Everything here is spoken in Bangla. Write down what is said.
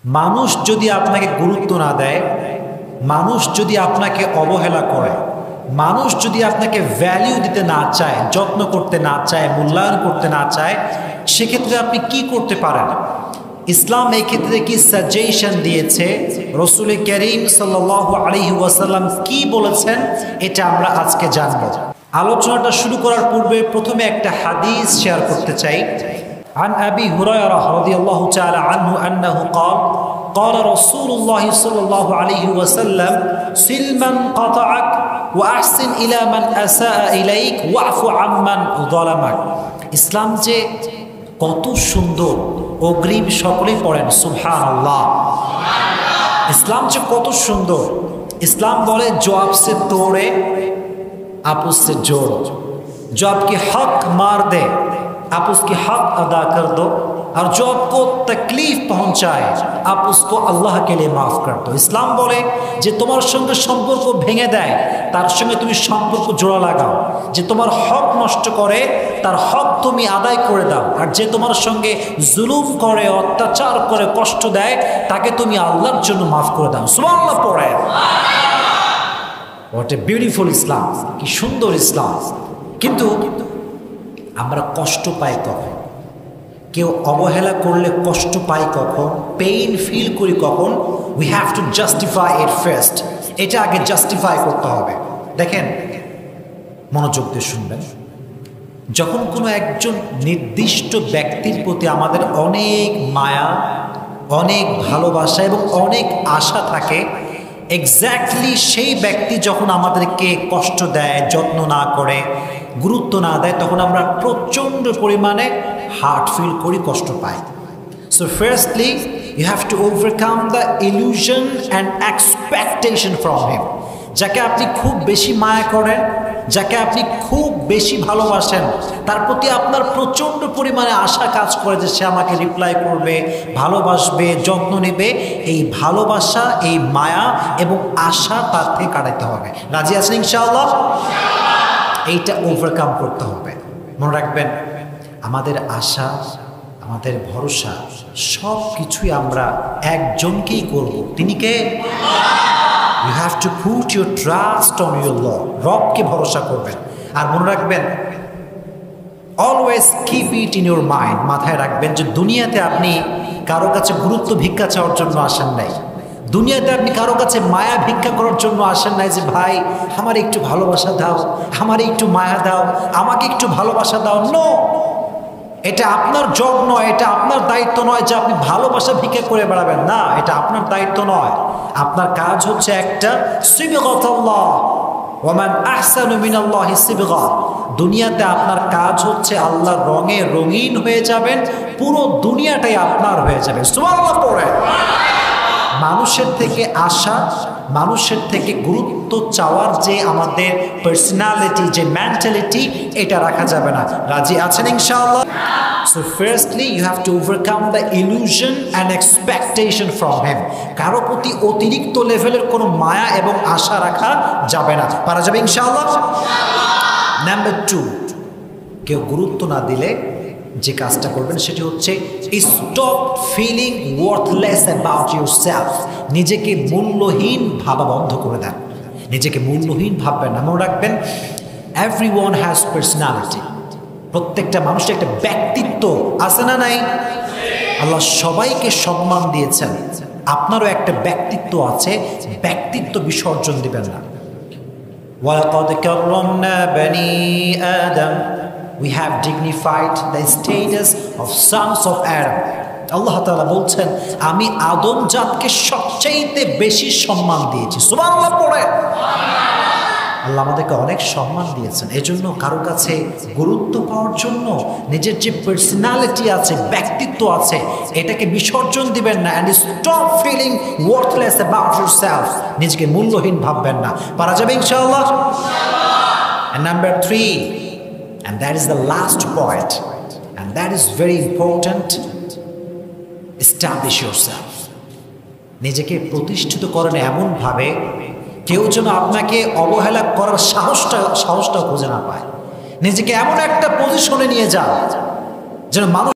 মানুষ যদি আপনাকে গুরুত্ব না দেয়, মানুষ যদি আপনাকে অবহেলা করে, মানুষ যদি আপনাকে ভ্যালিউ দিতে না চায়, যত্ন করতে না চায়, মূল্যায়ন করতে না চায়, সেক্ষেত্রে আপনি কি করতে পারেন? ইসলাম এই ক্ষেত্রে কি সাজেশন দিয়েছে, রাসূল করিম সাল্লাল্লাহু আলাইহি ওয়াসাল্লাম কি বলেছেন, এটা আমরা আজকে জানব। আলোচনাটা শুরু করার পূর্বে প্রথমে একটা হাদিস শেয়ার করতে চাই। عن أبي هريرة رضي الله تعالى عنه أنه قال قال رسول الله صلى الله عليه وسلم سل من قطعك وأحسن إلى من أساء إليك واعف عمن ظلمك। ইসলাম যে কত সুন্দর, অগ্রিম সকলেই পড়েন সুবহানাল্লাহ। ইসলাম যে কত সুন্দর। ইসলাম বলে जो आपसे तोड़े आप उससे जोड़ो, जो आपके हक मार दे आप उसकी हक अदा कर दो, और जो आपको तकलीफ पहुंचाए आप उसको अल्लाह के लिए माफ कर दो। ইসলাম বলে যে তোমার সঙ্গে সম্পর্ক ভেঙে দেয় তার সঙ্গে তুমি সম্পর্ক জোড়া লাগাও, যে তোমার হক নষ্ট করে তার হক তুমি আদায় করে দাও, আর যে তোমার সঙ্গে জুলুম করে, অত্যাচার করে, কষ্ট দেয় তাকে তুমি আল্লাহর জন্য মাফ করে দাও। সুবহানাল্লাহ পড়ে। হোয়াট এ বিউটিফুল ইসলাম, কি সুন্দর ইসলাম। কিন্তু আমরা কষ্ট পাই কখন? কেউ অবহেলা করলে কষ্ট পাই কখন? পেইন ফিল করি কখন? We have to justify it first. এটা আগে জাস্টিফাই করতে হবে। দেখেন, মনোযোগ দিয়ে শুনবেন। যখন কোনো একজন নির্দিষ্ট ব্যক্তির প্রতি আমাদের অনেক মায়া, অনেক ভালোবাসা এবং অনেক আশা থাকে, এক্স্যাক্টলি সেই ব্যক্তি যখন আমাদেরকে কষ্ট দেয়, যত্ন না করে, গুরুত্ব না দেয়, তখন আমরা প্রচণ্ড পরিমাণে হার্ট ফিল করি, কষ্ট পাই। So firstly you have to overcome the illusion and expectation from him. যাকে আপনি খুব বেশি মায়া করেন, যাকে আপনি খুব বেশি ভালোবাসেন, তার প্রতি আপনার প্রচণ্ড পরিমাণে আশা কাজ করে যে সে আমাকে রিপ্লাই করবে, ভালোবাসবে, যত্ন নেবে। এই ভালোবাসা, এই মায়া এবং আশা তার থেকে কাটাতে হবে। রাজি আছেন ইনশাআল্লাহ? এইটা ওভারকাম করতে হবে। মনে রাখবেন, আমাদের আশা, আমাদের ভরসা সব কিছুই আমরা একজনকেই করব। তিনি কে? You have to put your trust on your Lord. রবকে ভরসা করবেন। আর মনে রাখবেন, always keep it in your mind, মাথায় রাখবেন যে দুনিয়াতে আপনি কারো কাছে গুরুত্ব ভিক্ষা চাওয়ার জন্য আসেন নাই। দুনিয়াতে আপনি কারো কাছে মায়া ভিক্ষা করার জন্য আসেন নাই যে ভাই আমার একটু ভালোবাসা দাও, আমার একটু মায়া দাও, আমাকে একটু ভালোবাসা দাও। নো, এটা আপনার জব নয়, এটা আপনার দায়িত্ব নয় যে আপনি ভালোবাসা ভিক্ষা করে বেড়াবেন। না, এটা আপনার দায়িত্ব নয়। আপনার কাজ হচ্ছে একটা সিবগাতুল্লাহ, ওয়ামান আহসানু মিনাল্লাহি সিবগা। দুনিয়াতে আপনার কাজ হচ্ছে আল্লাহর রঙে রঙিন হয়ে যাবেন, পুরো দুনিয়াটাই আপনার হয়ে যাবে। সুবহানাল্লাহ পড়ে। মানুষের থেকে আশা, মানুষের থেকে গুরুত্ব চাওয়ার যে আমাদের পার্সোনালিটি, যে মেন্টালিটি, এটা রাখা যাবে না। রাজি আছেন ইনশাআল্লাহ? So firstly you have to overcome the illusion and expectation from him. কারো প্রতি অতিরিক্ত লেভেলের কোনো মায়া এবং আশা রাখা যাবে না। পারা যাবে ইনশাআল্লাহ? নাম্বার 2, কেউ গুরুত্ব না দিলে যে কাজটা করবেন সেটি হচ্ছে stop feeling worthless about yourself. নিজেকে মূল্যহীন ভাবা বন্ধ করে দেন। নিজেকে মূল্যহীন ভাববেন না। মনে রাখবেন, এভরিওয়ান হ্যাজ পার্সোনালিটি। প্রত্যেকটা মানুষের একটা ব্যক্তিত্ব আছে না নাই? আল্লাহ সবাইকে সম্মান দিয়েছেন, আপনারও একটা ব্যক্তিত্ব আছে। ব্যক্তিত্ব বিসর্জন দিবেন না। ওয়ালাকাদ কাররামনা বনি আদম, we have dignified the status of sons of Adam. আল্লাহ তাআলা বলছেন, আমি আদম জাতকে সবচেয়ে বেশি সম্মান দিয়েছি। সুবহানাল্লাহ পড়ে। আল্লাহ আমাদেরকে অনেক সম্মান দিয়েছেন। এজন্য কারো কাছে গুরুত্ব পাওয়ার জন্য নিজের যে পার্সোনালিটি আছে, ব্যক্তিত্ব আছে, এটাকে বিসর্জন দিবেন না। And stop feeling worthless about yourself. নিজেকে মূল্যহীন ভাববেন না। পারা যাবে ইনশাআল্লাহ? And number 3, and that is the last point, and that is very important, establish yourself. নিজেকে প্রতিষ্ঠিত করেন এমনভাবে কেউ যেন আপনাকে অবহেলা করার সাহসটা খুঁজে না পায়। নিজেকে এমন একটা পজিশনে নিয়ে যান যেন মানুষ